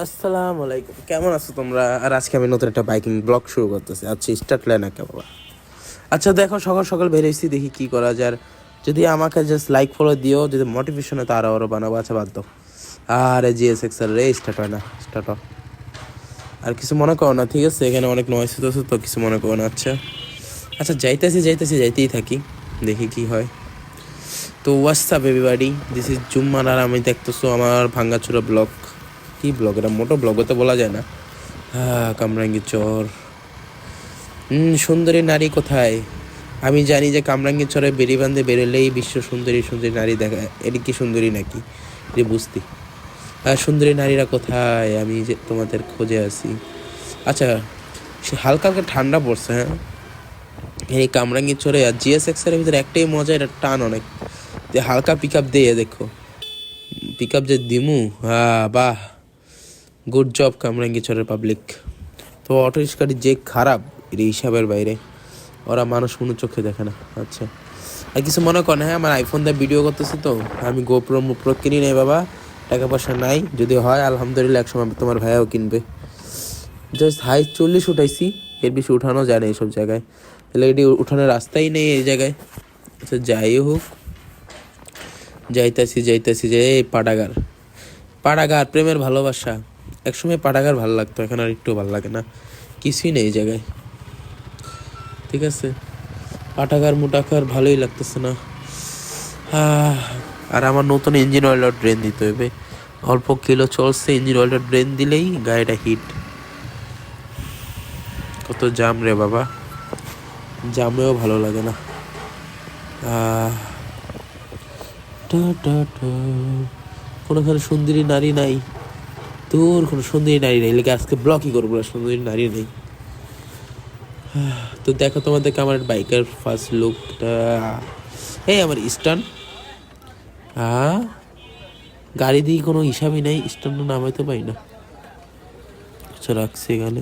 আসসালামু আলাইকুম, কেমন আছো তোমরা? আর আজকে আমি নতুন একটা বাইকিং ব্লগ শুরু করতেছি। আচ্ছা, স্টার্ট লাইন একে বাবা। আচ্ছা দেখো, সকাল সকাল বেরিয়েছি, দেখি কি করা যায়। যদি আমাকে জাস্ট লাইক ফলো দিও, যদি মোটিভেশন হয় তো আরও বানাবো। আচ্ছা বাদ দাও। আর GSX এর রে স্টার্ট হয় না, স্টার্ট হয়। আর কিছু মনে করো না, ঠিক আছে? এখানে অনেক নয়েস হতেছে তো কিছু মনে করো না। আচ্ছা আচ্ছা, যাইতেই থাকি, দেখি কি হয়। তো what's up everybody, this is Jumman, আর আমি দেখতেছো আমার ভাঙ্গাচোরা ব্লগ। কি ব্লগ এটা? মোটো ব্লগও তো বলা যায় না। কামরাঙ্গি চর। সুন্দরী নারী কোথায়? আমি জানি যে কামরাঙ্গি চরে বেরিবান্ধে বেরোলেই বিশ্ব সুন্দরী সুন্দরী নারী দেখা। এটি কি সুন্দরী নাকি? এটি বুঝতি। সুন্দরী নারীরা কোথায়? আমি যে তোমাদের খোঁজে আছি। আচ্ছা, সে হালকা হালকা ঠান্ডা পড়ছে। হ্যাঁ, এই কামরাঙ্গি চরে আর GSX এর ভিতরে একটাই মজা, এটা টান অনেক। যে হালকা পিক আপ দিয়ে দেখো, পিক আপ যে দিমু। বাহ, গুড জব কামরাঙ্গি চরের পাবলিক। তো অটো রিক্সাটি যে খারাপ, এটা হিসাবের বাইরে। ওরা মানুষ কোনো চোখে দেখে না। আচ্ছা, আর কিছু মনে করেন? হ্যাঁ, আমার আইফোন দিয়ে ভিডিও করতেছি তো, আমি গোপ্রো মুপ্রো কিনি নাই বাবা, টাকা পয়সা নাই। যদি হয় আলহামদুলিল্লাহ, একসময় তোমার ভাইয়াও কিনবে। জাস্ট হাই 40 উঠাইছি, এর বেশি উঠানো যায় না এইসব জায়গায়। তাহলে এটি উঠানোর রাস্তাই নেই এই জায়গায়। আচ্ছা যাই হোক, যাইতাছি যে এই পাঠাগার। প্রেমের ভালোবাসা। একসময় পাঠাগার ভালো লাগতো, এখন আর একটু ভালো লাগে না। কিছুই নেই এই জায়গায়, ঠিক আছে? পাঠাগার মুটাগার ভালোই লাগতেছে না। আর আমার নতুন ইঞ্জিন অয়েলটা ড্রেন দিতে হবে। অল্প কিলো চলছে, ইঞ্জিন অয়েলটা ড্রেন দিলেই গাড়িটা হিট। কত জাম রে বাবা, জামেও ভালো লাগে না। কোনোখানে সুন্দরী নারী নাই, তোর কোনো সুন্দরী নারী নেই, লেগে আজকে ব্লকই করবো। সুন্দরী নারী নেই। তো দেখো তোমাদেরকে আমার বাইকের ফার্স্ট লুকটা। এই আমার স্টান, গাড়ি দিয়ে কোনো হিসাবই নাই, স্ট্যান্ডে নামাইতে পারি না। আচ্ছা রাখছি এখানে।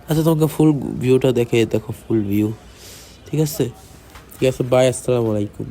আচ্ছা তোমাকে ফুল ভিউটা দেখে, দেখো ফুল ভিউ। ঠিক আছে, ঠিক আছে, বাই, আসসালামু আলাইকুম।